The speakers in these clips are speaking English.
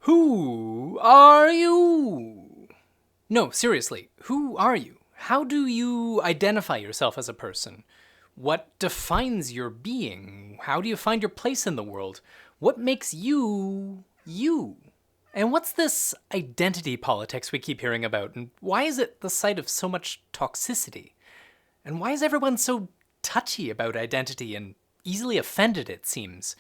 Who are you? No, seriously, who are you? How do you identify yourself as a person? What defines your being? How do you find your place in the world? What makes you, you? And what's this identity politics we keep hearing about? And why is it the site of so much toxicity? And why is everyone so touchy about identity and easily offended, it seems?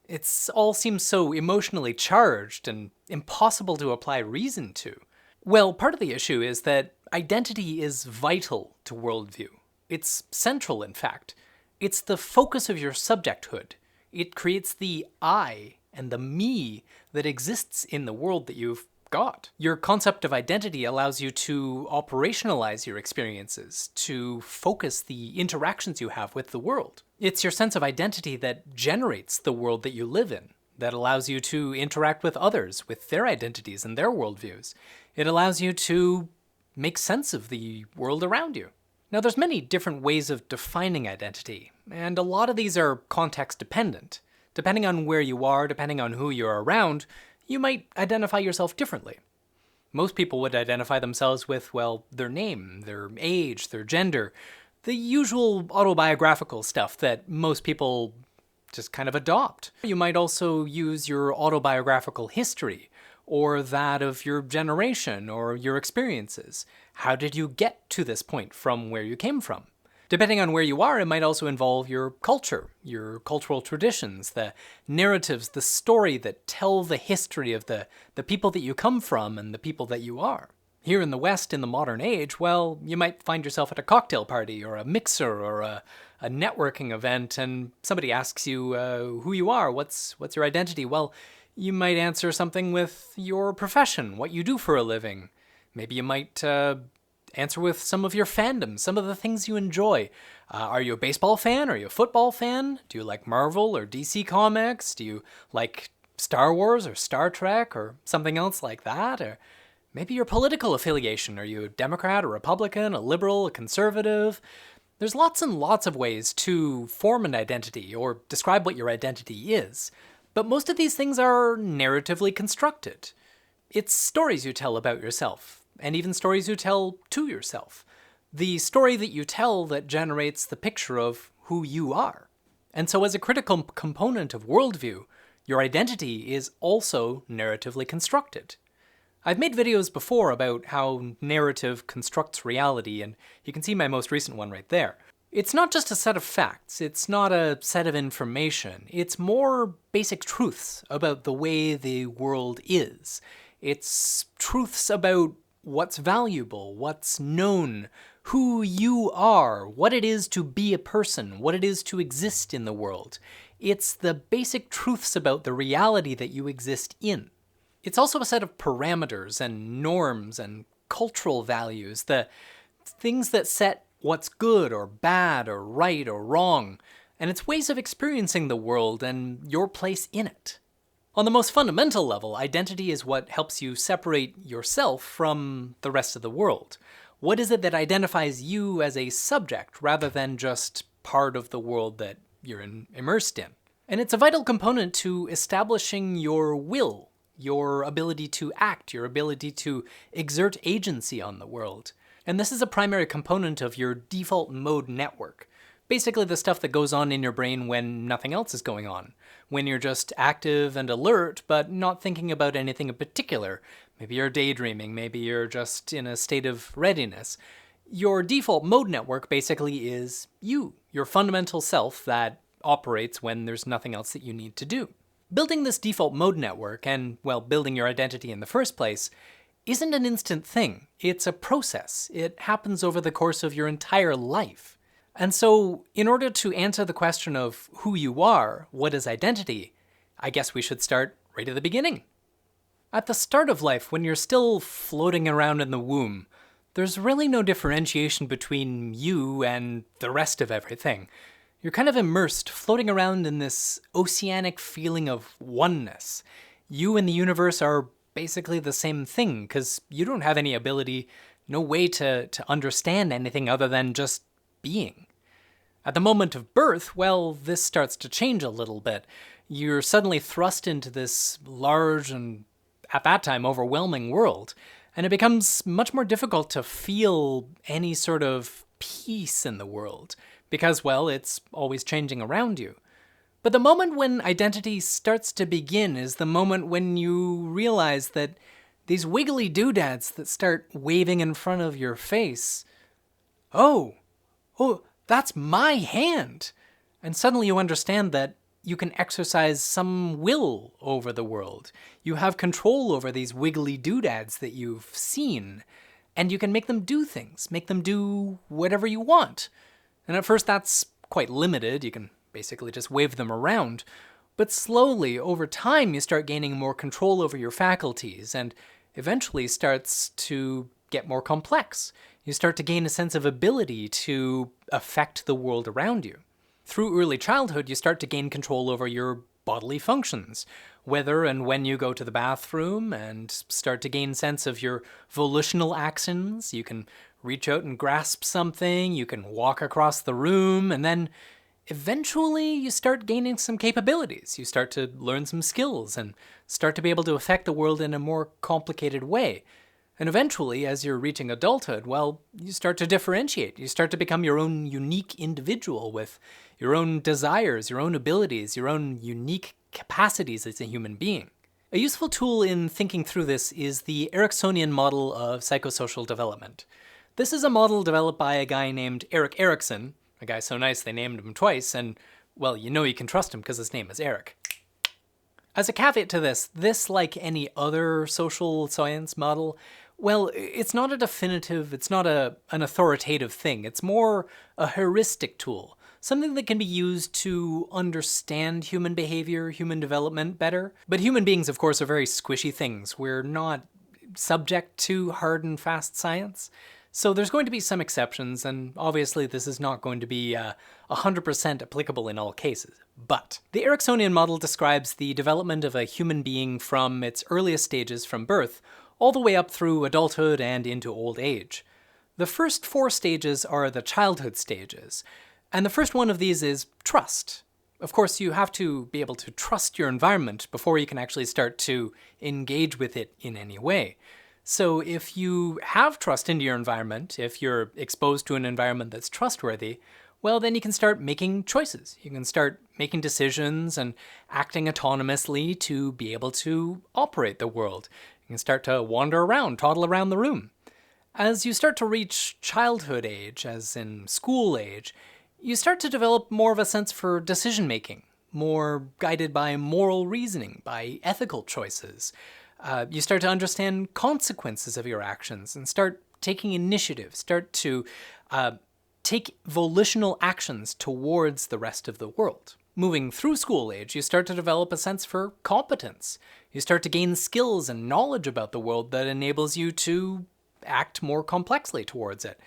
It all seems so emotionally charged and impossible to apply reason to. Well, part of the issue is that identity is vital to worldview. It's central, in fact. It's the focus of your subjecthood. It creates the I and the me that exists in the world that you've got. Your concept of identity allows you to operationalize your experiences, to focus the interactions you have with the world. It's your sense of identity that generates the world that you live in, that allows you to interact with others, with their identities and their worldviews. It allows you to make sense of the world around you. Now, there's many different ways of defining identity, and a lot of these are context dependent. Depending on where you are, depending on who you're around, you might identify yourself differently. Most people would identify themselves with, well, their name, their age, their gender, the usual autobiographical stuff that most people just kind of adopt. You might also use your autobiographical history, or that of your generation, or your experiences. How did you get to this point from where you came from? Depending on where you are, it might also involve your culture, your cultural traditions, the narratives, the story that tell the history of the people that you come from and the people that you are. Here in the West, in the modern age, well, you might find yourself at a cocktail party or a mixer or a networking event, and somebody asks you who you are, what's your identity? Well, you might answer something with your profession, what you do for a living. Maybe you might answer with some of your fandoms, some of the things you enjoy. Are you a baseball fan? Are you a football fan? Do you like Marvel or DC Comics? Do you like Star Wars or Star Trek or something else like that? Or maybe your political affiliation. Are you a Democrat, a Republican, a liberal, a conservative? There's lots and lots of ways to form an identity or describe what your identity is. But most of these things are narratively constructed. It's stories you tell about yourself, and even stories you tell to yourself. The story that you tell that generates the picture of who you are. And so as a critical component of worldview, your identity is also narratively constructed. I've made videos before about how narrative constructs reality, and you can see my most recent one right there. It's not just a set of facts, it's not a set of information, it's more basic truths about the way the world is. It's truths about what's valuable, what's known, who you are, what it is to be a person, what it is to exist in the world. It's the basic truths about the reality that you exist in. It's also a set of parameters and norms and cultural values, the things that set what's good or bad or right or wrong, and it's ways of experiencing the world and your place in it. On the most fundamental level, identity is what helps you separate yourself from the rest of the world. What is it that identifies you as a subject rather than just part of the world that you're immersed in? And it's a vital component to establishing your will, your ability to act, your ability to exert agency on the world. And this is a primary component of your default mode network. Basically the stuff that goes on in your brain when nothing else is going on. When you're just active and alert, but not thinking about anything in particular. Maybe you're daydreaming, maybe you're just in a state of readiness. Your default mode network basically is you, your fundamental self that operates when there's nothing else that you need to do. Building this default mode network, and, well, building your identity in the first place, isn't an instant thing. It's a process. It happens over the course of your entire life. And so, in order to answer the question of who you are, what is identity, I guess we should start right at the beginning. At the start of life, when you're still floating around in the womb, there's really no differentiation between you and the rest of everything. You're kind of immersed, floating around in this oceanic feeling of oneness. You and the universe are basically the same thing, because you don't have any ability, no way to understand anything other than just being. At the moment of birth, well, this starts to change a little bit. You're suddenly thrust into this large and at that time, overwhelming world. And it becomes much more difficult to feel any sort of peace in the world because, well, it's always changing around you. But the moment when identity starts to begin is the moment when you realize that these wiggly doodads that start waving in front of your face, oh, that's my hand. And suddenly you understand that you can exercise some will over the world. You have control over these wiggly doodads that you've seen, and you can make them do things, make them do whatever you want. And at first that's quite limited. You can basically just wave them around. But slowly, over time, you start gaining more control over your faculties, and eventually starts to get more complex. You start to gain a sense of ability to affect the world around you. Through early childhood, you start to gain control over your bodily functions, whether and when you go to the bathroom, and start to gain sense of your volitional actions. You can reach out and grasp something, you can walk across the room, and then eventually you start gaining some capabilities. You start to learn some skills and start to be able to affect the world in a more complicated way. And eventually, as you're reaching adulthood, well, you start to differentiate. You start to become your own unique individual with your own desires, your own abilities, your own unique capacities as a human being. A useful tool in thinking through this is the Ericksonian model of psychosocial development. This is a model developed by a guy named Erik Erikson, a guy so nice they named him twice, and, well, you know you can trust him because his name is Eric. As a caveat to this, like any other social science model, well, it's not a definitive, it's not an authoritative thing. It's more a heuristic tool, something that can be used to understand human behavior, human development better. But human beings, of course, are very squishy things. We're not subject to hard and fast science. So there's going to be some exceptions, and obviously this is not going to be 100% applicable in all cases. But the Ericksonian model describes the development of a human being from its earliest stages from birth all the way up through adulthood and into old age. The first 4 stages are the childhood stages, and the first one of these is trust. Of course, you have to be able to trust your environment before you can actually start to engage with it in any way. So if you have trust into your environment, if you're exposed to an environment that's trustworthy, well, then you can start making choices. You can start making decisions and acting autonomously to be able to operate the world. You can start to wander around, toddle around the room. As you start to reach childhood age, as in school age, you start to develop more of a sense for decision-making, more guided by moral reasoning, by ethical choices. You start to understand consequences of your actions and start taking initiative, start to take volitional actions towards the rest of the world. Moving through school age, you start to develop a sense for competence. You start to gain skills and knowledge about the world that enables you to act more complexly towards it.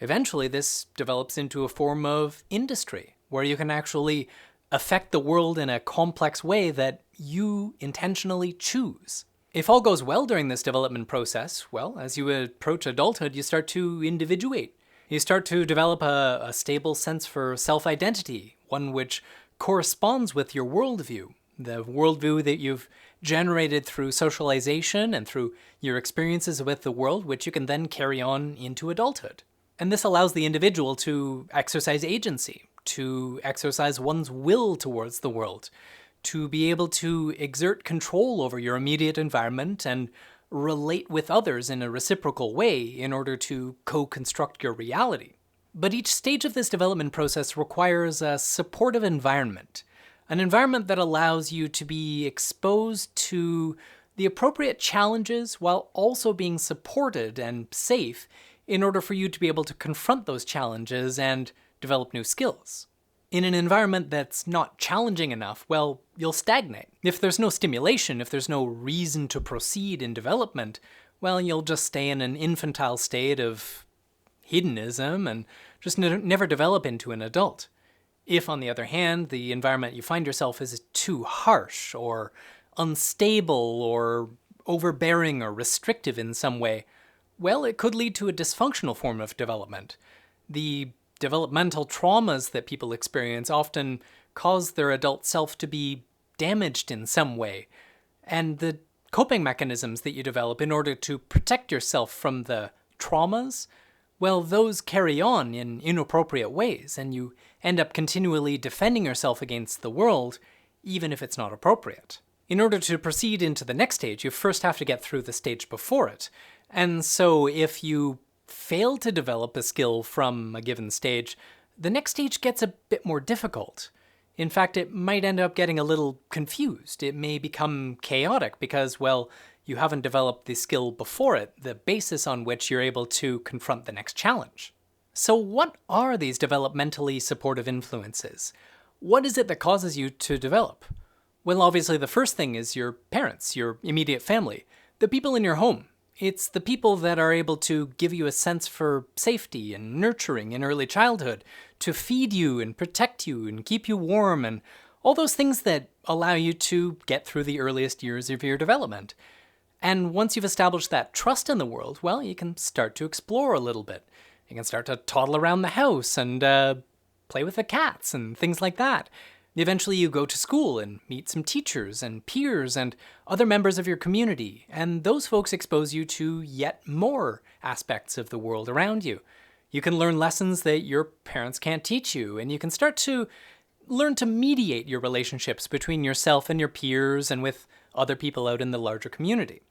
Eventually, this develops into a form of industry, where you can actually affect the world in a complex way that you intentionally choose. If all goes well during this development process, well, as you approach adulthood, you start to individuate. You start to develop a stable sense for self-identity, one which corresponds with your worldview, the worldview that you've generated through socialization and through your experiences with the world, which you can then carry on into adulthood. And this allows the individual to exercise agency, to exercise one's will towards the world, to be able to exert control over your immediate environment and relate with others in a reciprocal way in order to co-construct your reality. But each stage of this development process requires a supportive environment, an environment that allows you to be exposed to the appropriate challenges while also being supported and safe in order for you to be able to confront those challenges and develop new skills. In an environment that's not challenging enough, well, you'll stagnate. If there's no stimulation, if there's no reason to proceed in development, well, you'll just stay in an infantile state of hedonism and just never develop into an adult. If, on the other hand, the environment you find yourself is too harsh or unstable or overbearing or restrictive in some way, well, it could lead to a dysfunctional form of development. The developmental traumas that people experience often cause their adult self to be damaged in some way. And the coping mechanisms that you develop in order to protect yourself from the traumas, well, those carry on in inappropriate ways, and you end up continually defending yourself against the world, even if it's not appropriate. In order to proceed into the next stage, you first have to get through the stage before it. And so if you fail to develop a skill from a given stage, the next stage gets a bit more difficult. In fact, it might end up getting a little confused. It may become chaotic because, well, you haven't developed the skill before it, the basis on which you're able to confront the next challenge. So what are these developmentally supportive influences? What is it that causes you to develop? Well, obviously the first thing is your parents, your immediate family, the people in your home. It's the people that are able to give you a sense for safety and nurturing in early childhood, to feed you and protect you and keep you warm and all those things that allow you to get through the earliest years of your development. And once you've established that trust in the world, well, you can start to explore a little bit. You can start to toddle around the house and play with the cats and things like that. Eventually you go to school and meet some teachers and peers and other members of your community, and those folks expose you to yet more aspects of the world around you. You can learn lessons that your parents can't teach you, and you can start to learn to mediate your relationships between yourself and your peers and with other people out in the larger community.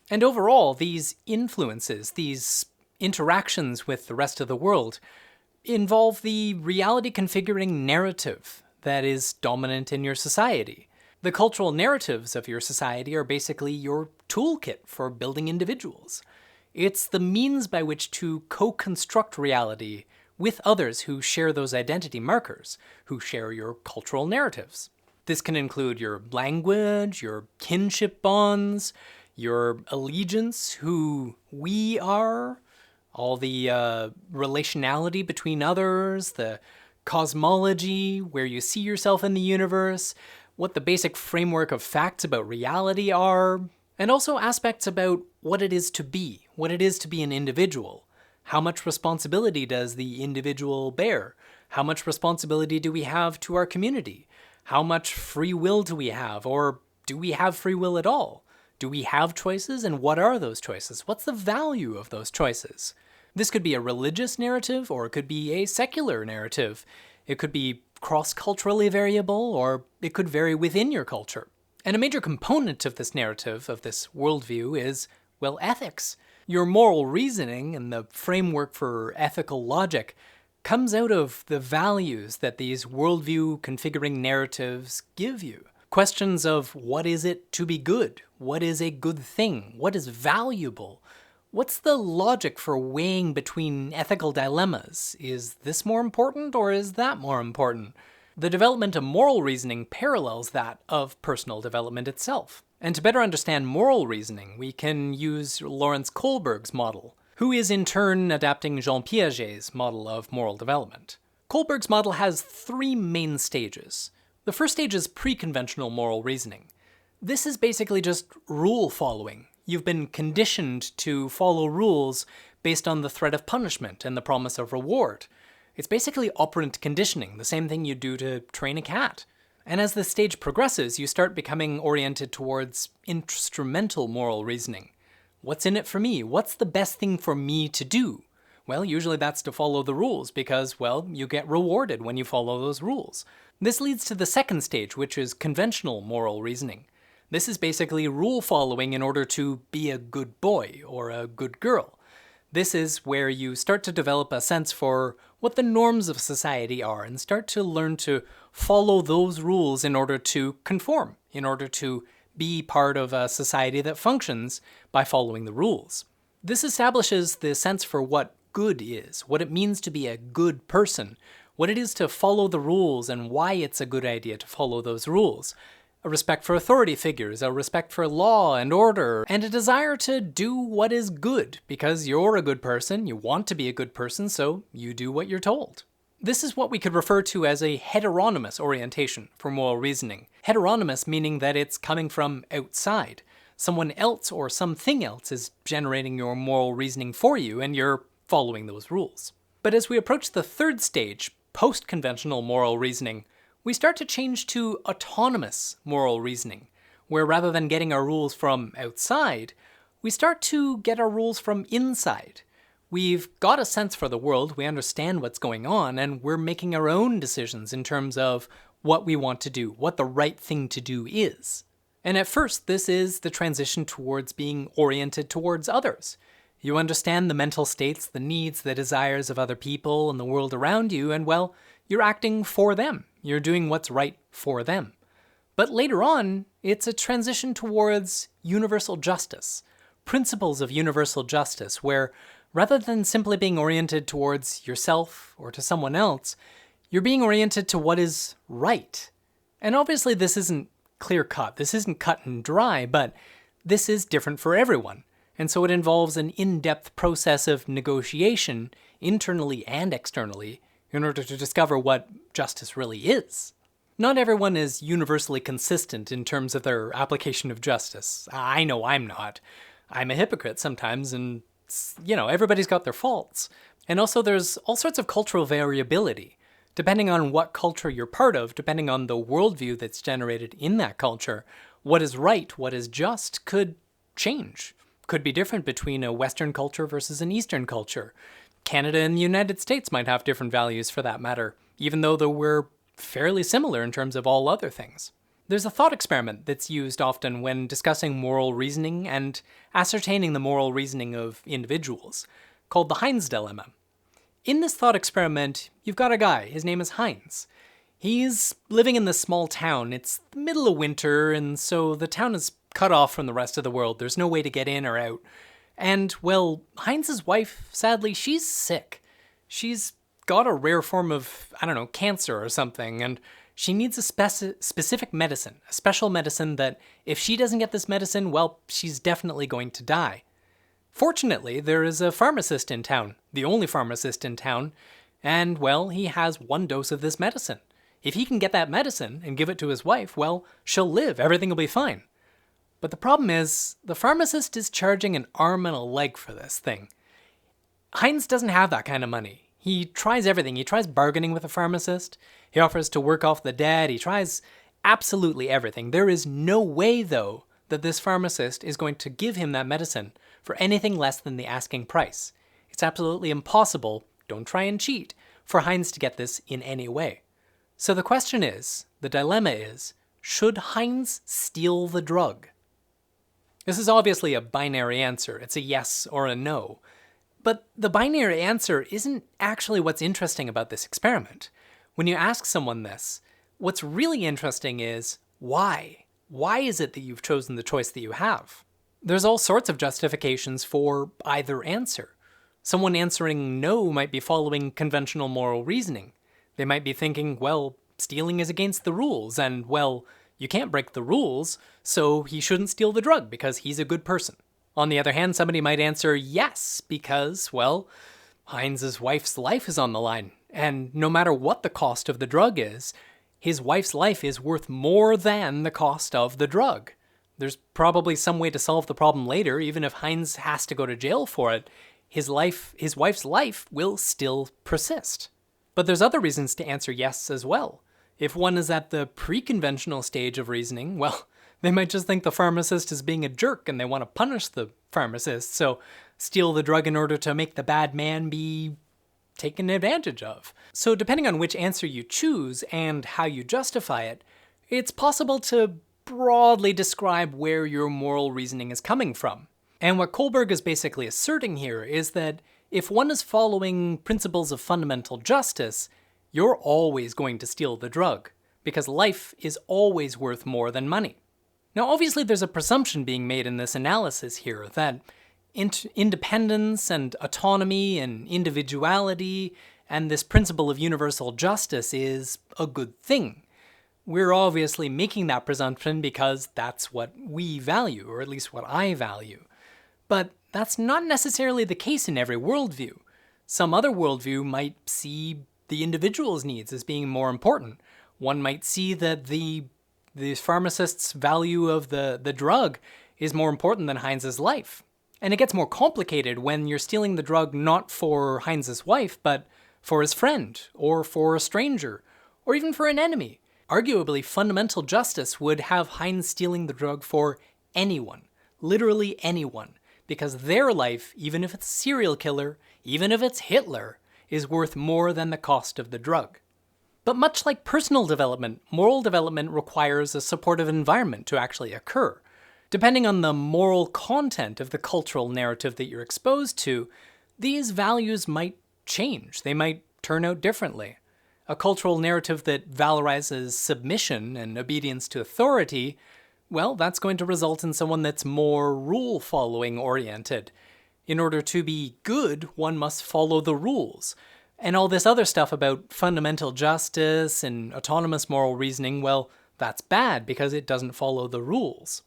And overall, these influences, these interactions with the rest of the world, involve the reality configuring narrative that is dominant in your society. The cultural narratives of your society are basically your toolkit for building individuals. It's the means by which to co-construct reality with others who share those identity markers, who share your cultural narratives. This can include your language, your kinship bonds, your allegiance, who we are, all the relationality between others, the cosmology, where you see yourself in the universe, what the basic framework of facts about reality are, and also aspects about what it is to be an individual. How much responsibility does the individual bear? How much responsibility do we have to our community? How much free will do we have? Or do we have free will at all? Do we have choices, and what are those choices? What's the value of those choices? This could be a religious narrative, or it could be a secular narrative. It could be cross-culturally variable, or it could vary within your culture. And a major component of this narrative, of this worldview, is, well, ethics. Your moral reasoning and the framework for ethical logic comes out of the values that these worldview configuring narratives give you. Questions of what is it to be good? What is a good thing? What is valuable? What's the logic for weighing between ethical dilemmas? Is this more important or is that more important? The development of moral reasoning parallels that of personal development itself. And to better understand moral reasoning, we can use Lawrence Kohlberg's model, who is in turn adapting Jean Piaget's model of moral development. Kohlberg's model has three main stages. The first stage is pre-conventional moral reasoning. This is basically just rule following. You've been conditioned to follow rules based on the threat of punishment and the promise of reward. It's basically operant conditioning, the same thing you do to train a cat. And as the stage progresses, you start becoming oriented towards instrumental moral reasoning. What's in it for me? What's the best thing for me to do? Well, usually that's to follow the rules because, well, you get rewarded when you follow those rules. This leads to the second stage, which is conventional moral reasoning. This is basically rule following in order to be a good boy or a good girl. This is where you start to develop a sense for what the norms of society are and start to learn to follow those rules in order to conform, in order to be part of a society that functions by following the rules. This establishes the sense for what good is, what it means to be a good person, what it is to follow the rules and why it's a good idea to follow those rules. A respect for authority figures, a respect for law and order, and a desire to do what is good, because you're a good person, you want to be a good person, so you do what you're told. This is what we could refer to as a heteronymous orientation for moral reasoning. Heteronymous meaning that it's coming from outside. Someone else or something else is generating your moral reasoning for you, and you're following those rules. But as we approach the third stage, post-conventional moral reasoning, we start to change to autonomous moral reasoning, where rather than getting our rules from outside, we start to get our rules from inside. We've got a sense for the world, we understand what's going on, and we're making our own decisions in terms of what we want to do, what the right thing to do is. And at first, this is the transition towards being oriented towards others. You understand the mental states, the needs, the desires of other people and the world around you, and well, you're acting for them. You're doing what's right for them. But later on, it's a transition towards universal justice, principles of universal justice, where rather than simply being oriented towards yourself or to someone else, you're being oriented to what is right. And obviously this isn't clear-cut, this isn't cut and dry, but this is different for everyone. And so it involves an in-depth process of negotiation, internally and externally, in order to discover what justice really is. Not everyone is universally consistent in terms of their application of justice. I know I'm not. I'm a hypocrite sometimes, and everybody's got their faults. And also there's all sorts of cultural variability. Depending on what culture you're part of, depending on the worldview that's generated in that culture, what is right, what is just could change. Could be different between a Western culture versus an Eastern culture. Canada and the United States might have different values for that matter, even though we're fairly similar in terms of all other things. There's a thought experiment that's used often when discussing moral reasoning and ascertaining the moral reasoning of individuals, called the Heinz dilemma. In this thought experiment, you've got a guy, his name is Heinz. He's living in this small town. It's the middle of winter, and so the town is cut off from the rest of the world. There's no way to get in or out. And, well, Heinz's wife, sadly, she's sick. She's got a rare form of, cancer or something, and she needs a specific medicine, a special medicine that if she doesn't get this medicine, well, she's definitely going to die. Fortunately, there is a pharmacist in town, the only pharmacist in town, and, well, he has 1 dose of this medicine. If he can get that medicine and give it to his wife, well, she'll live, everything will be fine. But the problem is, the pharmacist is charging an arm and a leg for this thing. Heinz doesn't have that kind of money. He tries everything. He tries bargaining with the pharmacist. He offers to work off the debt. He tries absolutely everything. There is no way, though, that this pharmacist is going to give him that medicine for anything less than the asking price. It's absolutely impossible, don't try and cheat, for Heinz to get this in any way. So the question is, the dilemma is, should Heinz steal the drug? This is obviously a binary answer. It's a yes or a no. But the binary answer isn't actually what's interesting about this experiment. When you ask someone this, what's really interesting is why? Why is it that you've chosen the choice that you have? There's all sorts of justifications for either answer. Someone answering no might be following conventional moral reasoning. They might be thinking, well, stealing is against the rules, and, well, you can't break the rules, so he shouldn't steal the drug because he's a good person. On the other hand, somebody might answer yes because, well, Heinz's wife's life is on the line, and no matter what the cost of the drug is, his wife's life is worth more than the cost of the drug. There's probably some way to solve the problem later, even if Heinz has to go to jail for it. His wife's life will still persist. But there's other reasons to answer yes as well. If one is at the pre-conventional stage of reasoning, well, they might just think the pharmacist is being a jerk and they want to punish the pharmacist, so steal the drug in order to make the bad man be taken advantage of. So depending on which answer you choose and how you justify it, it's possible to broadly describe where your moral reasoning is coming from. And what Kohlberg is basically asserting here is that if one is following principles of fundamental justice, you're always going to steal the drug, because life is always worth more than money. Now, obviously, there's a presumption being made in this analysis here that independence and autonomy and individuality and this principle of universal justice is a good thing. We're obviously making that presumption because that's what we value, or at least what I value. But that's not necessarily the case in every worldview. Some other worldview might see the individual's needs as being more important. One might see that the pharmacist's value of the drug is more important than Heinz's life. And it gets more complicated when you're stealing the drug not for Heinz's wife, but for his friend, or for a stranger, or even for an enemy. Arguably, fundamental justice would have Heinz stealing the drug for anyone, literally anyone, because their life, even if it's a serial killer, even if it's Hitler, is worth more than the cost of the drug. But much like personal development, moral development requires a supportive environment to actually occur. Depending on the moral content of the cultural narrative that you're exposed to, these values might change. They might turn out differently. A cultural narrative that valorizes submission and obedience to authority, well, that's going to result in someone that's more rule-following oriented. In order to be good, one must follow the rules. And all this other stuff about fundamental justice and autonomous moral reasoning, well, that's bad because it doesn't follow the rules.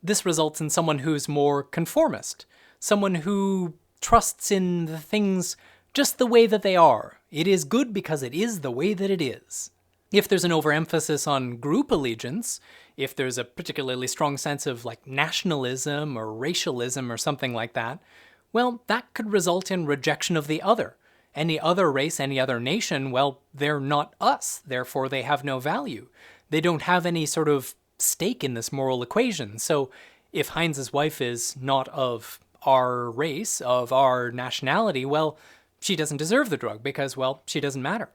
This results in someone who's more conformist, someone who trusts in the things just the way that they are. It is good because it is the way that it is. If there's an overemphasis on group allegiance, if there's a particularly strong sense of nationalism or racialism or something like that, well, that could result in rejection of the other. Any other race, any other nation, well, they're not us, therefore they have no value. They don't have any sort of stake in this moral equation. So if Heinz's wife is not of our race, of our nationality, well, she doesn't deserve the drug because, well, she doesn't matter.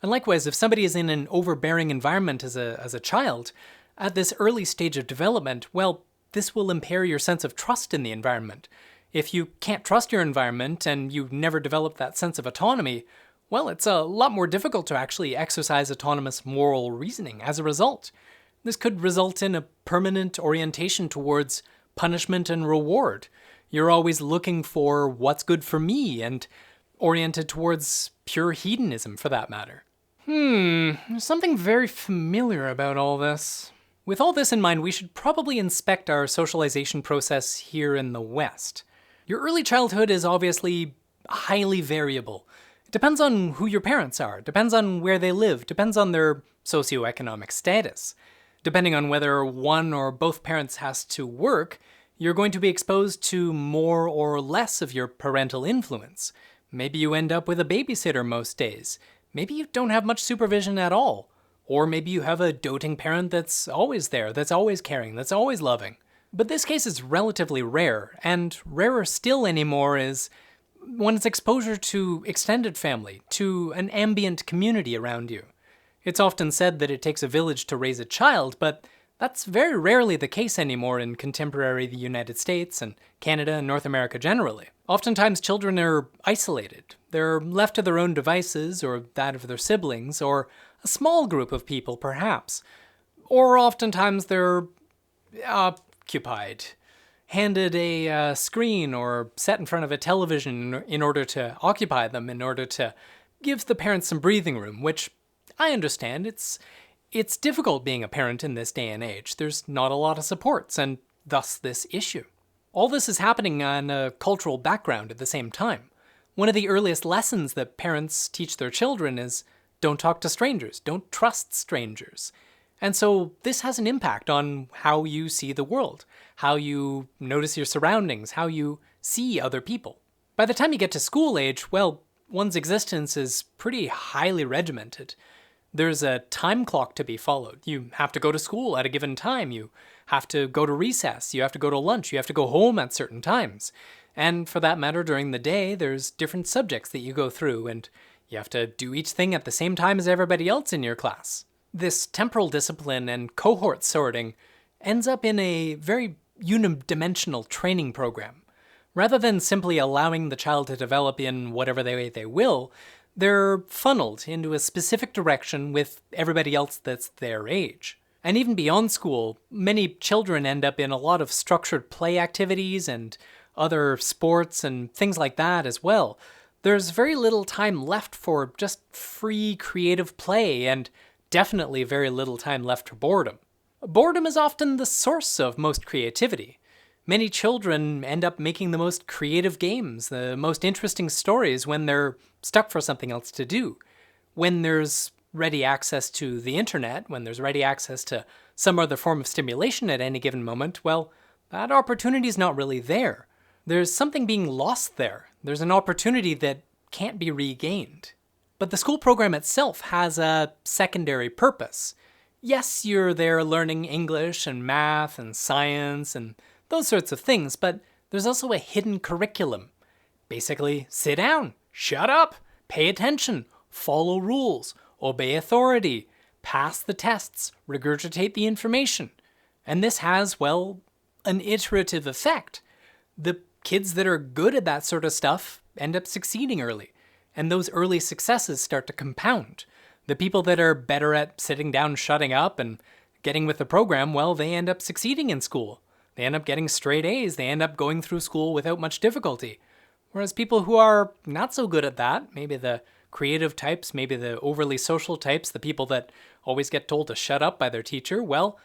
And likewise, if somebody is in an overbearing environment as a child, at this early stage of development, well, this will impair your sense of trust in the environment. If you can't trust your environment and you never develop that sense of autonomy, well, it's a lot more difficult to actually exercise autonomous moral reasoning as a result. This could result in a permanent orientation towards punishment and reward. You're always looking for what's good for me and oriented towards pure hedonism for that matter. There's something very familiar about all this. With all this in mind, we should probably inspect our socialization process here in the West. Your early childhood is obviously highly variable. It depends on who your parents are, depends on where they live, depends on their socioeconomic status. Depending on whether one or both parents has to work, you're going to be exposed to more or less of your parental influence. Maybe you end up with a babysitter most days. Maybe you don't have much supervision at all. Or maybe you have a doting parent that's always there, that's always caring, that's always loving. But this case is relatively rare, and rarer still anymore is one's exposure to extended family, to an ambient community around you. It's often said that it takes a village to raise a child, but that's very rarely the case anymore in contemporary the United States and Canada and North America generally. Oftentimes children are isolated. They're left to their own devices or that of their siblings or a small group of people perhaps. Or oftentimes they're occupied, handed a screen or set in front of a television in order to occupy them, in order to give the parents some breathing room, which I understand. It's difficult being a parent in this day and age. There's not a lot of supports, and thus this issue. All this is happening on a cultural background at the same time. One of the earliest lessons that parents teach their children is don't talk to strangers, don't trust strangers. And so this has an impact on how you see the world, how you notice your surroundings, how you see other people. By the time you get to school age, well, one's existence is pretty highly regimented. There's a time clock to be followed. You have to go to school at a given time. You have to go to recess. You have to go to lunch. You have to go home at certain times. And for that matter, during the day, there's different subjects that you go through, and you have to do each thing at the same time as everybody else in your class. This temporal discipline and cohort sorting ends up in a very unidimensional training program. Rather than simply allowing the child to develop in whatever way they will, they're funneled into a specific direction with everybody else that's their age. And even beyond school, many children end up in a lot of structured play activities and other sports and things like that as well. There's very little time left for just free creative play and definitely very little time left for boredom. Boredom is often the source of most creativity. Many children end up making the most creative games, the most interesting stories when they're stuck for something else to do. When there's ready access to the internet, when there's ready access to some other form of stimulation at any given moment, well, that opportunity is not really there. There's something being lost there. There's an opportunity that can't be regained. But the school program itself has a secondary purpose. Yes, you're there learning English and math and science and those sorts of things, but there's also a hidden curriculum. Basically, sit down, shut up, pay attention, follow rules, obey authority, pass the tests, regurgitate the information. And this has, well, an iterative effect. The kids that are good at that sort of stuff end up succeeding early, and those early successes start to compound. The people that are better at sitting down, shutting up, and getting with the program, well, they end up succeeding in school. They end up getting straight A's. They end up going through school without much difficulty. Whereas people who are not so good at that, maybe the creative types, maybe the overly social types, the people that always get told to shut up by their teacher, well,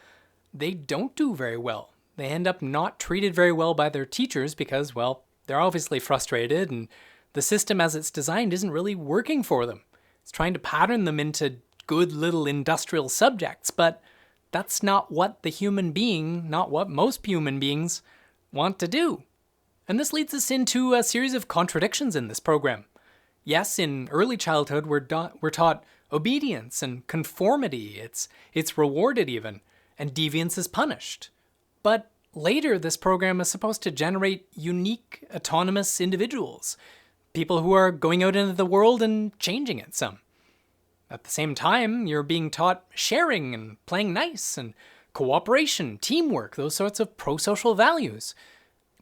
they don't do very well. They end up not treated very well by their teachers because, well, they're obviously frustrated and the system as it's designed isn't really working for them. It's trying to pattern them into good little industrial subjects, but that's not what the human being, not what most human beings want to do. And this leads us into a series of contradictions in this program. Yes, in early childhood, we're taught obedience and conformity. It's rewarded even, and deviance is punished. But later, this program is supposed to generate unique, autonomous individuals, people who are going out into the world and changing it some. At the same time, you're being taught sharing and playing nice and cooperation, teamwork, those sorts of pro-social values.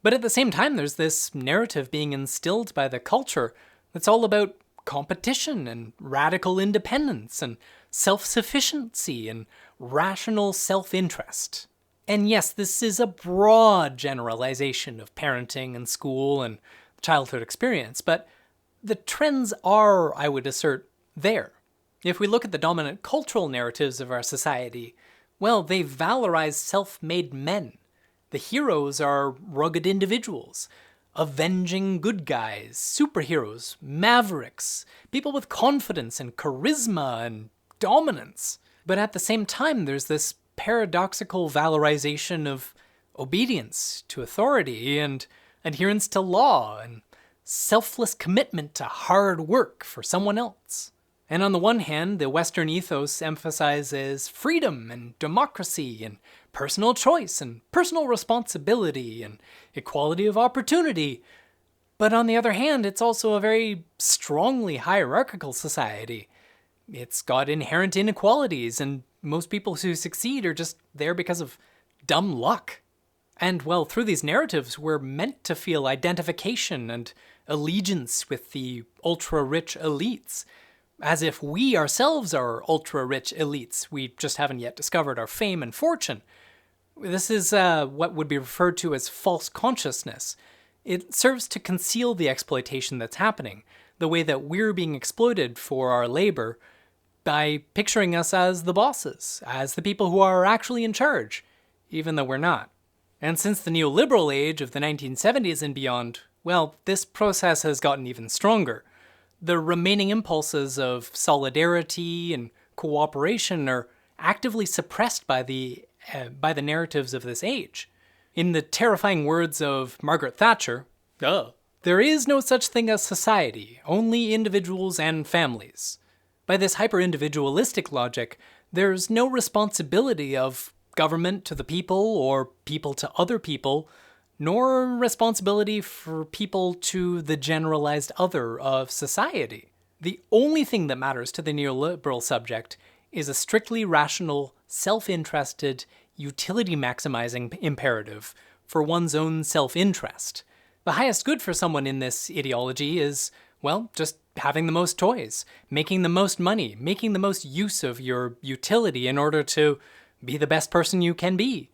But at the same time, there's this narrative being instilled by the culture that's all about competition and radical independence and self-sufficiency and rational self-interest. And yes, this is a broad generalization of parenting and school and childhood experience, but the trends are, I would assert, there. If we look at the dominant cultural narratives of our society, well, they valorize self-made men. The heroes are rugged individuals, avenging good guys, superheroes, mavericks, people with confidence and charisma and dominance. But at the same time, there's this paradoxical valorization of obedience to authority and adherence to law and selfless commitment to hard work for someone else. And on the one hand, the Western ethos emphasizes freedom and democracy and personal choice and personal responsibility and equality of opportunity. But on the other hand, it's also a very strongly hierarchical society. It's got inherent inequalities, and most people who succeed are just there because of dumb luck. And, well, through these narratives, we're meant to feel identification and allegiance with the ultra-rich elites, as if we ourselves are ultra-rich elites. We just haven't yet discovered our fame and fortune. This is what would be referred to as false consciousness. It serves to conceal the exploitation that's happening, the way that we're being exploited for our labor, by picturing us as the bosses, as the people who are actually in charge, even though we're not. And since the neoliberal age of the 1970s and beyond, well, this process has gotten even stronger. The remaining impulses of solidarity and cooperation are actively suppressed by the narratives of this age. In the terrifying words of Margaret Thatcher, there is no such thing as society, only individuals and families. By this hyper-individualistic logic, there's no responsibility of government to the people or people to other people, nor responsibility for people to the generalized other of society. The only thing that matters to the neoliberal subject is a strictly rational, self-interested, utility-maximizing imperative for one's own self-interest. The highest good for someone in this ideology is, well, just having the most toys, making the most money, making the most use of your utility in order to be the best person you can be.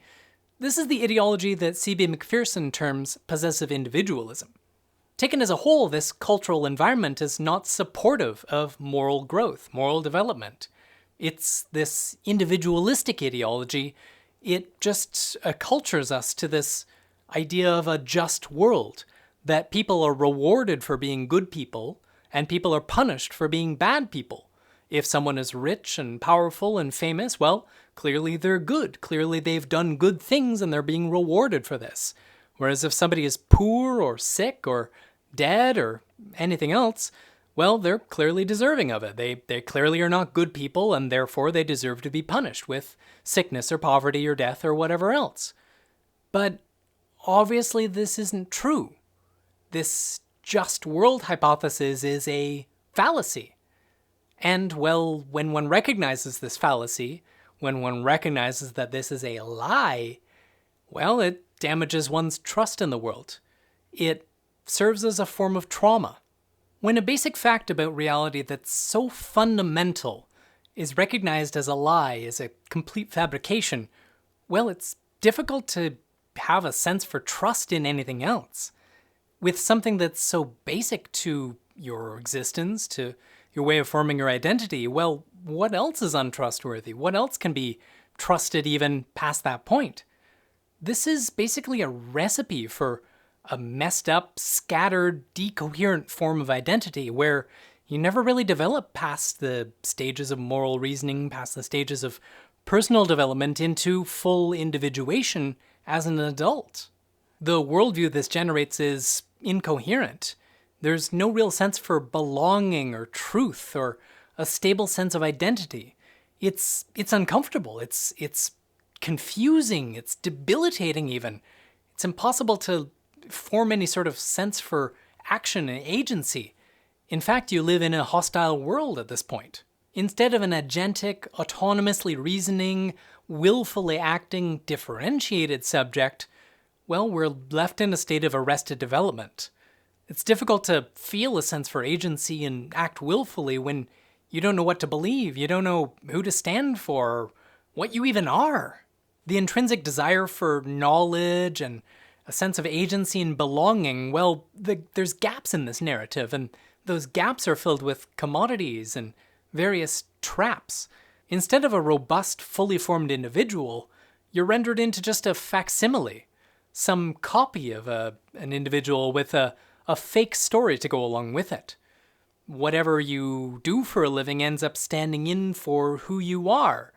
This is the ideology that C.B. Macpherson terms possessive individualism. Taken as a whole, this cultural environment is not supportive of moral growth, moral development. It's this individualistic ideology. It just accultures us to this idea of a just world, that people are rewarded for being good people, and people are punished for being bad people. If someone is rich and powerful and famous, well, clearly they're good. Clearly they've done good things and they're being rewarded for this. Whereas if somebody is poor or sick or dead or anything else, well, they're clearly deserving of it. They clearly are not good people, and therefore they deserve to be punished with sickness or poverty or death or whatever else. But obviously this isn't true. This just world hypothesis is a fallacy. And, well, when one recognizes this fallacy, when one recognizes that this is a lie, well, it damages one's trust in the world. It serves as a form of trauma. When a basic fact about reality that's so fundamental is recognized as a lie, as a complete fabrication, well, it's difficult to have a sense for trust in anything else. With something that's so basic to your existence, to your way of forming your identity, well, what else is untrustworthy? What else can be trusted even past that point? This is basically a recipe for a messed up, scattered, decoherent form of identity where you never really develop past the stages of moral reasoning, past the stages of personal development into full individuation as an adult. The worldview this generates is incoherent. There's no real sense for belonging or truth or a stable sense of identity. It's uncomfortable. It's confusing. It's debilitating even. It's impossible to form any sort of sense for action and agency. In fact, you live in a hostile world at this point. Instead of an agentic, autonomously reasoning, willfully acting, differentiated subject, well, we're left in a state of arrested development. It's difficult to feel a sense for agency and act willfully when you don't know what to believe, you don't know who to stand for, or what you even are. The intrinsic desire for knowledge and a sense of agency and belonging, well, there's gaps in this narrative, and those gaps are filled with commodities and various traps. Instead of a robust, fully formed individual, you're rendered into just a facsimile, some copy of an individual with a fake story to go along with it. Whatever you do for a living ends up standing in for who you are.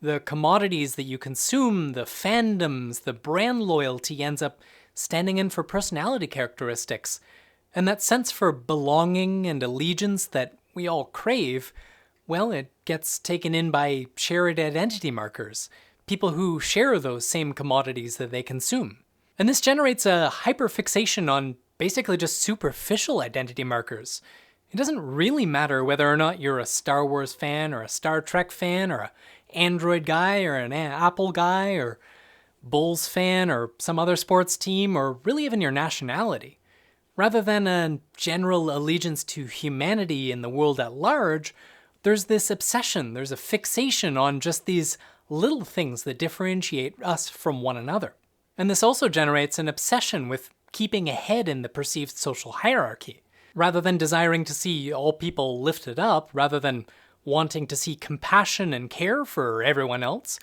The commodities that you consume, the fandoms, the brand loyalty ends up standing in for personality characteristics. And that sense for belonging and allegiance that we all crave, well, it gets taken in by shared identity markers, people who share those same commodities that they consume. And this generates a hyperfixation on basically just superficial identity markers. It doesn't really matter whether or not you're a Star Wars fan or a Star Trek fan or an Android guy or an Apple guy or Bulls fan or some other sports team or really even your nationality. Rather than a general allegiance to humanity in the world at large, there's this obsession, there's a fixation on just these little things that differentiate us from one another. And this also generates an obsession with keeping ahead in the perceived social hierarchy. Rather than desiring to see all people lifted up, rather than wanting to see compassion and care for everyone else,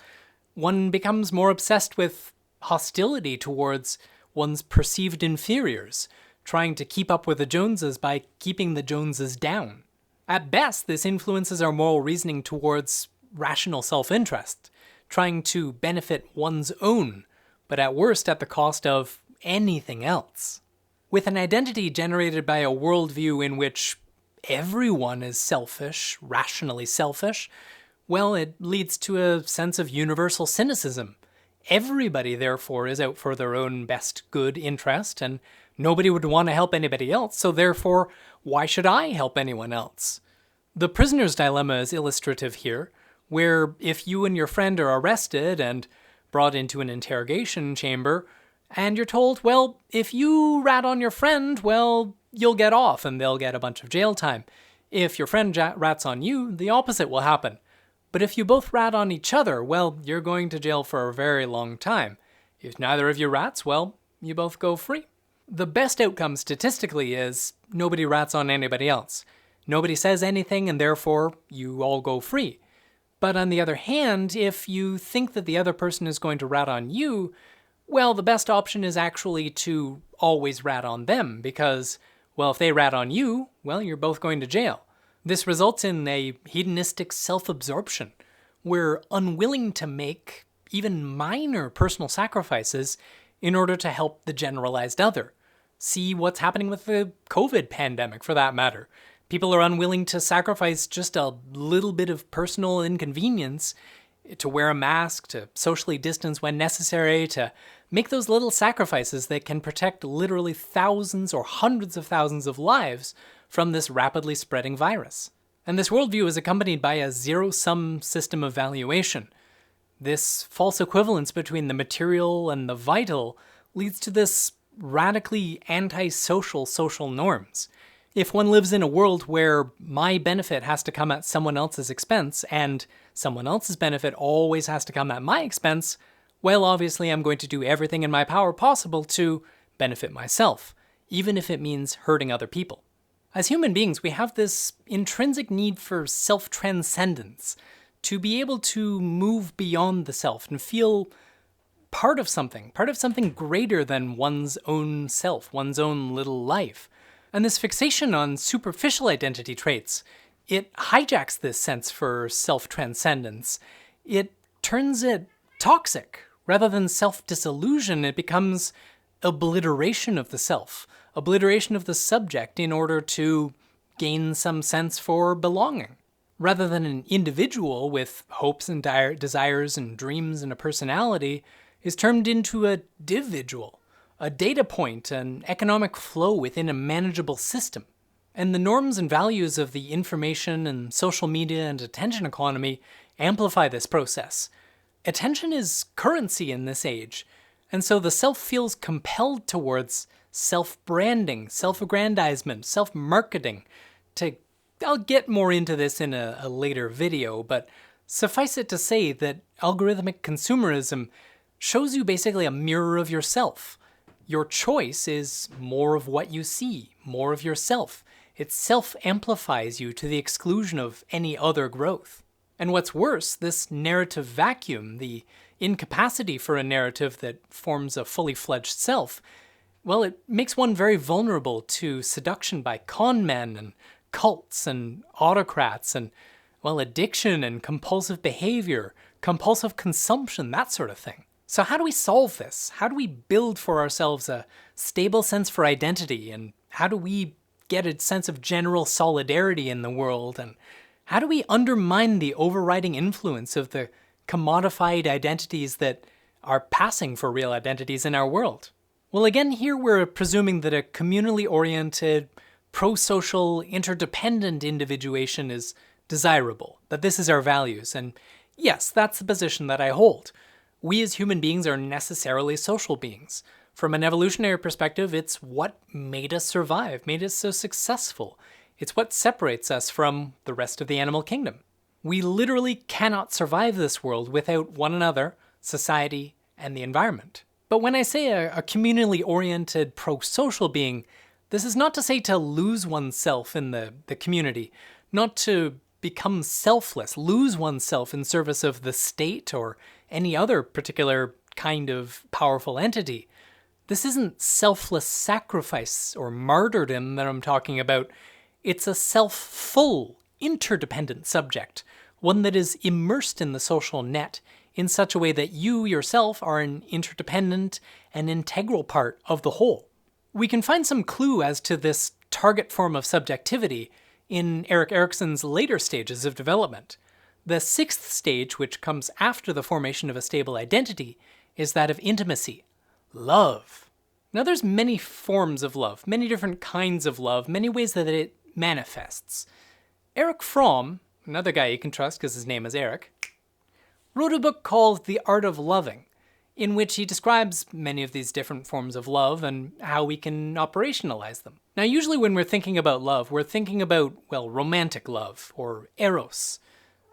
one becomes more obsessed with hostility towards one's perceived inferiors, trying to keep up with the Joneses by keeping the Joneses down. At best, this influences our moral reasoning towards rational self-interest, trying to benefit one's own, but at worst at the cost of anything else. With an identity generated by a worldview in which everyone is selfish, rationally selfish, well, it leads to a sense of universal cynicism. Everybody, therefore, is out for their own best good interest, and nobody would want to help anybody else, so therefore, why should I help anyone else? The prisoner's dilemma is illustrative here, where if you and your friend are arrested and brought into an interrogation chamber, and you're told, well, if you rat on your friend, well, you'll get off and they'll get a bunch of jail time. If your friend rats on you, the opposite will happen. But if you both rat on each other, well, you're going to jail for a very long time. If neither of you rats, well, you both go free. The best outcome statistically is nobody rats on anybody else. Nobody says anything and therefore you all go free. But on the other hand, if you think that the other person is going to rat on you, well, the best option is actually to always rat on them because, well, if they rat on you, well, you're both going to jail. This results in a hedonistic self-absorption. We're unwilling to make even minor personal sacrifices in order to help the generalized other. See what's happening with the COVID pandemic, for that matter. People are unwilling to sacrifice just a little bit of personal inconvenience to wear a mask, to socially distance when necessary, to make those little sacrifices that can protect literally thousands or hundreds of thousands of lives from this rapidly spreading virus. And this worldview is accompanied by a zero-sum system of valuation. This false equivalence between the material and the vital leads to this radically antisocial social norms. If one lives in a world where my benefit has to come at someone else's expense and someone else's benefit always has to come at my expense, well, obviously I'm going to do everything in my power possible to benefit myself, even if it means hurting other people. As human beings, we have this intrinsic need for self-transcendence, to be able to move beyond the self and feel part of something greater than one's own self, one's own little life. And this fixation on superficial identity traits, it hijacks this sense for self-transcendence. It turns it toxic. Rather than self-disillusion, it becomes obliteration of the self, obliteration of the subject in order to gain some sense for belonging. Rather than an individual with hopes and desires and dreams and a personality, is turned into a dividual, a data point, an economic flow within a manageable system. And the norms and values of the information and social media and attention economy amplify this process. Attention is currency in this age, and so the self feels compelled towards self-branding, self-aggrandizement, self-marketing. I'll get more into this in a later video, but suffice it to say that algorithmic consumerism shows you basically a mirror of yourself. Your choice is more of what you see, more of yourself. It self-amplifies you to the exclusion of any other growth. And what's worse, this narrative vacuum, the incapacity for a narrative that forms a fully fledged self, well, it makes one very vulnerable to seduction by con men and cults and autocrats and, well, addiction and compulsive behavior, compulsive consumption, that sort of thing. So how do we solve this? How do we build for ourselves a stable sense for identity? And how do we get a sense of general solidarity in the world? And how do we undermine the overriding influence of the commodified identities that are passing for real identities in our world? Well, again, here we're presuming that a communally oriented, pro-social, interdependent individuation is desirable, that this is our values. And yes, that's the position that I hold. We as human beings are necessarily social beings. From an evolutionary perspective, it's what made us survive, made us so successful. It's what separates us from the rest of the animal kingdom. We literally cannot survive this world without one another, society, and the environment. But when I say a communally oriented, pro-social being, this is not to say to lose oneself in the community, not to become selfless, lose oneself in service of the state or any other particular kind of powerful entity. This isn't selfless sacrifice or martyrdom that I'm talking about. It's a self-full, interdependent subject, one that is immersed in the social net in such a way that you yourself are an interdependent and integral part of the whole. We can find some clue as to this target form of subjectivity in Erik Erikson's later stages of development. The sixth stage, which comes after the formation of a stable identity, is that of intimacy, love. Now there's many forms of love, many different kinds of love, many ways that it manifests. Erich Fromm, another guy you can trust because his name is Eric, wrote a book called The Art of Loving, in which he describes many of these different forms of love and how we can operationalize them. Now, usually when we're thinking about love, we're thinking about, well, romantic love, or eros.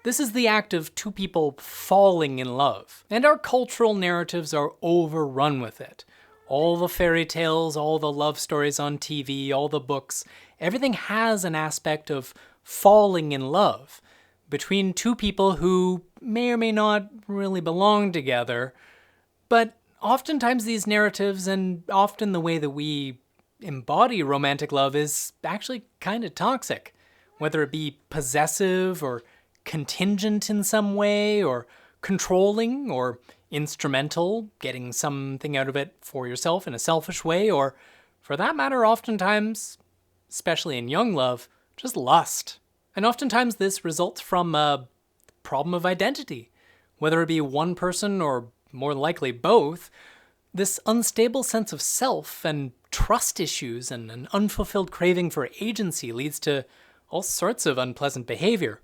This is the act of two people falling in love, and our cultural narratives are overrun with it. All the fairy tales, all the love stories on TV, all the books, everything has an aspect of falling in love between two people who may or may not really belong together. But oftentimes these narratives, and often the way that we embody romantic love, is actually kind of toxic. Whether it be possessive or contingent in some way, or controlling, or instrumental, getting something out of it for yourself in a selfish way, or for that matter, oftentimes, especially in young love, just lust. And oftentimes this results from a problem of identity. Whether it be one person or more likely both, this unstable sense of self and trust issues and an unfulfilled craving for agency leads to all sorts of unpleasant behavior,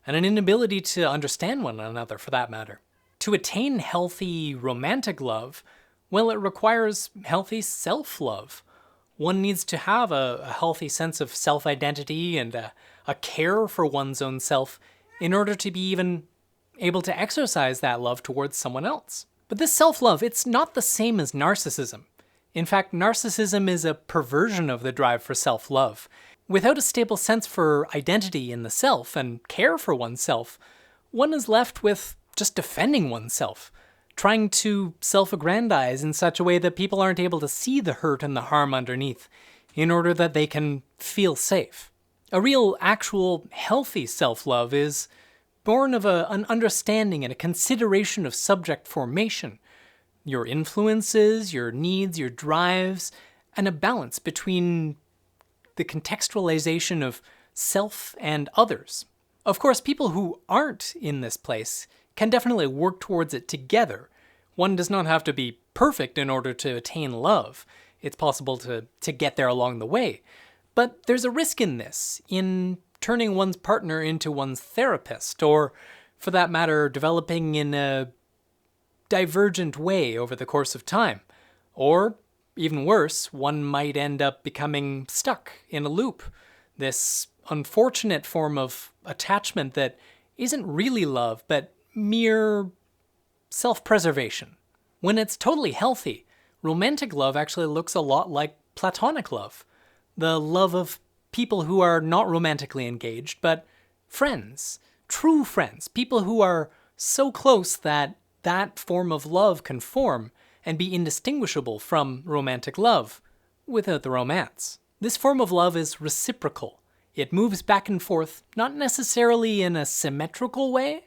and an inability to understand one another for that matter. To attain healthy romantic love, well, it requires healthy self-love. One needs to have a healthy sense of self-identity and a care for one's own self in order to be even able to exercise that love towards someone else. But this self-love, it's not the same as narcissism. In fact, narcissism is a perversion of the drive for self-love. Without a stable sense for identity in the self and care for oneself, one is left with just defending oneself, trying to self-aggrandize in such a way that people aren't able to see the hurt and the harm underneath in order that they can feel safe. A real, actual, healthy self-love is born of an understanding and a consideration of subject formation, your influences, your needs, your drives, and a balance between the contextualization of self and others. Of course, people who aren't in this place can definitely work towards it together. One does not have to be perfect in order to attain love. It's possible to get there along the way. But there's a risk in this, in turning one's partner into one's therapist, or, for that matter, developing in a divergent way over the course of time. Or, even worse, one might end up becoming stuck in a loop, this unfortunate form of attachment that isn't really love, but mere self-preservation. When it's totally healthy, romantic love actually looks a lot like platonic love, the love of people who are not romantically engaged, but friends, true friends, people who are so close that that form of love can form and be indistinguishable from romantic love without the romance. This form of love is reciprocal. It moves back and forth, not necessarily in a symmetrical way,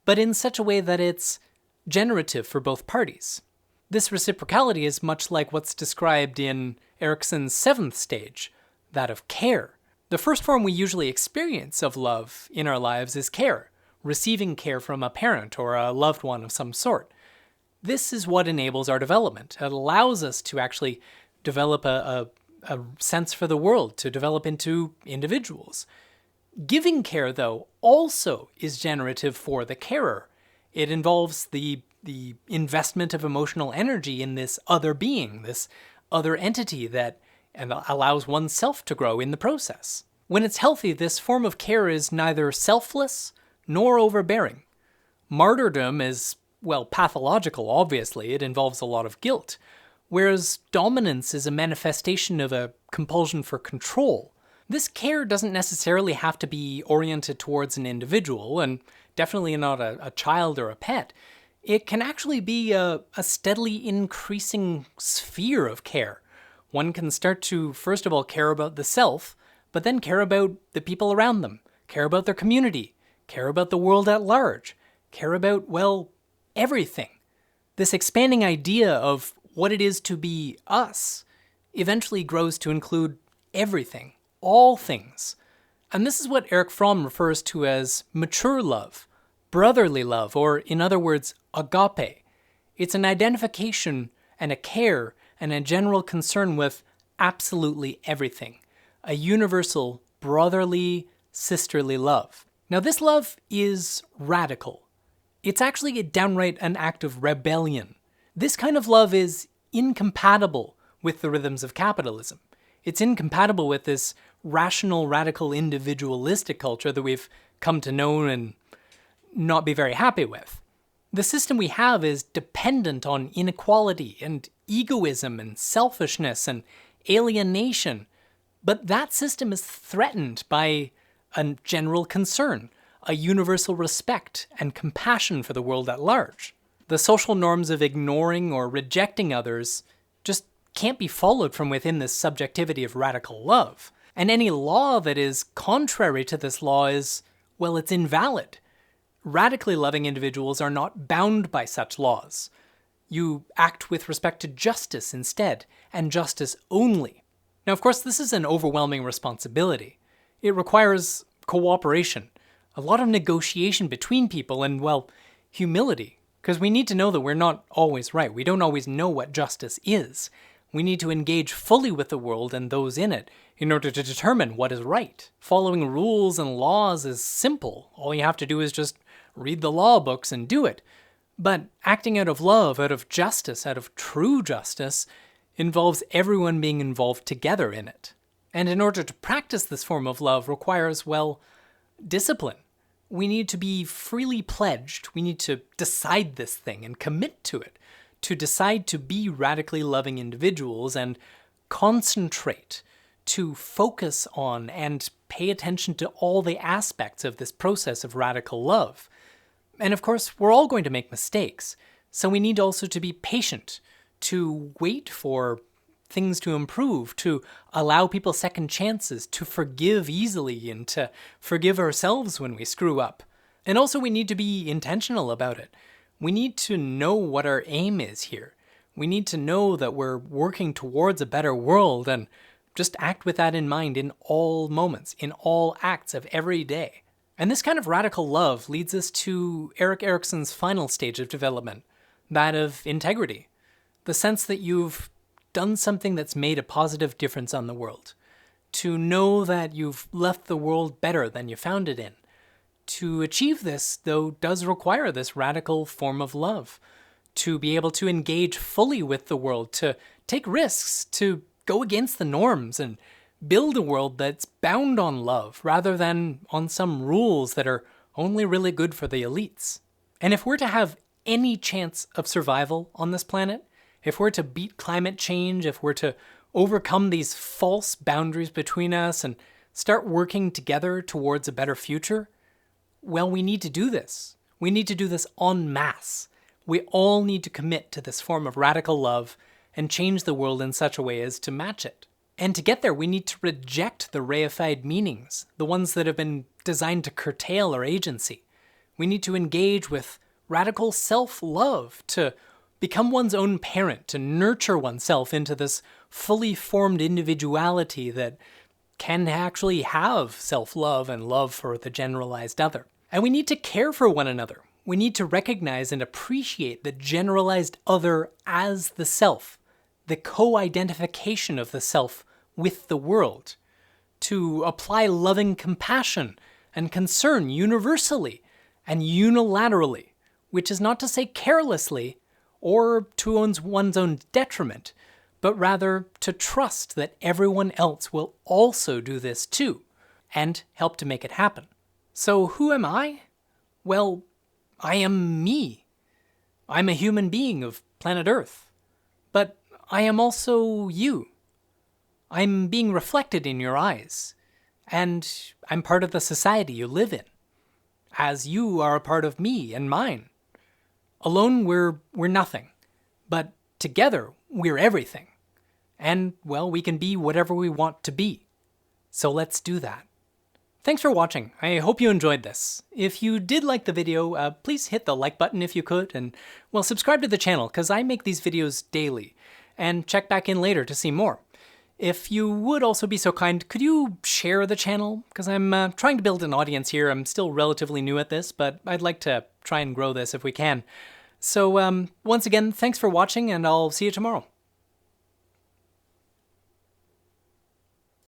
but in such a way that it's generative for both parties. This reciprocality is much like what's described in Erikson's seventh stage, that of care. The first form we usually experience of love in our lives is care, receiving care from a parent or a loved one of some sort. This is what enables our development. It allows us to actually develop a sense for the world, to develop into individuals. Giving care, though, also is generative for the carer. It involves the investment of emotional energy in this other being, this other entity that and allows oneself to grow in the process. When it's healthy, this form of care is neither selfless nor overbearing. Martyrdom is, well, pathological, obviously. It involves a lot of guilt, whereas dominance is a manifestation of a compulsion for control. This care doesn't necessarily have to be oriented towards an individual, and definitely not a child or a pet. It can actually be a steadily increasing sphere of care. One can start to, first of all, care about the self, but then care about the people around them, care about their community, care about the world at large, care about, well, everything. This expanding idea of what it is to be us eventually grows to include everything, all things. And this is what Erich Fromm refers to as mature love, brotherly love, or in other words, agape. It's an identification and a care and a general concern with absolutely everything. A universal, brotherly, sisterly love. Now this love is radical. It's actually downright an act of rebellion. This kind of love is incompatible with the rhythms of capitalism. It's incompatible with this rational, radical, individualistic culture that we've come to know and not be very happy with. The system we have is dependent on inequality and egoism and selfishness and alienation, but that system is threatened by a general concern, a universal respect and compassion for the world at large. The social norms of ignoring or rejecting others just can't be followed from within this subjectivity of radical love. And any law that is contrary to this law is, well, it's invalid. Radically loving individuals are not bound by such laws. You act with respect to justice instead, and justice only. Now, of course, this is an overwhelming responsibility. It requires cooperation, a lot of negotiation between people, and, well, humility. Because we need to know that we're not always right. We don't always know what justice is. We need to engage fully with the world and those in it in order to determine what is right. Following rules and laws is simple. All you have to do is just read the law books and do it. But acting out of love, out of justice, out of true justice, involves everyone being involved together in it. And in order to practice this form of love requires, well, discipline. We need to be freely pledged. We need to decide this thing and commit to it, to decide to be radically loving individuals and concentrate, to focus on and pay attention to all the aspects of this process of radical love. And of course, we're all going to make mistakes, so we need also to be patient, to wait for things to improve, to allow people second chances, to forgive easily, and to forgive ourselves when we screw up. And also we need to be intentional about it. We need to know what our aim is here. We need to know that we're working towards a better world and just act with that in mind in all moments, in all acts of every day. And this kind of radical love leads us to Erik Erikson's final stage of development, that of integrity. The sense that you've done something that's made a positive difference on the world. To know that you've left the world better than you found it in. To achieve this, though, does require this radical form of love. To be able to engage fully with the world, to take risks, to go against the norms and build a world that's bound on love rather than on some rules that are only really good for the elites. And if we're to have any chance of survival on this planet, if we're to beat climate change, if we're to overcome these false boundaries between us and start working together towards a better future, well, we need to do this. We need to do this en masse. We all need to commit to this form of radical love and change the world in such a way as to match it. And to get there, we need to reject the reified meanings, the ones that have been designed to curtail our agency. We need to engage with radical self-love, to become one's own parent, to nurture oneself into this fully formed individuality that can actually have self-love and love for the generalized other. And we need to care for one another. We need to recognize and appreciate the generalized other as the self, the co-identification of the self with the world, to apply loving compassion and concern universally and unilaterally, which is not to say carelessly, or to one's own detriment, but rather to trust that everyone else will also do this too, and help to make it happen. So who am I? Well, I am me. I'm a human being of planet Earth. But I am also you. I'm being reflected in your eyes, and I'm part of the society you live in, as you are a part of me and mine. Alone, we're nothing, but together, we're everything. And, well, we can be whatever we want to be. So let's do that. Thanks for watching. I hope you enjoyed this. If you did like the video, please hit the like button if you could, and, well, subscribe to the channel, because I make these videos daily, and check back in later to see more. If you would also be so kind, could you share the channel? Because I'm trying to build an audience here. I'm still relatively new at this, but I'd like to try and grow this if we can. So once again, thanks for watching, and I'll see you tomorrow.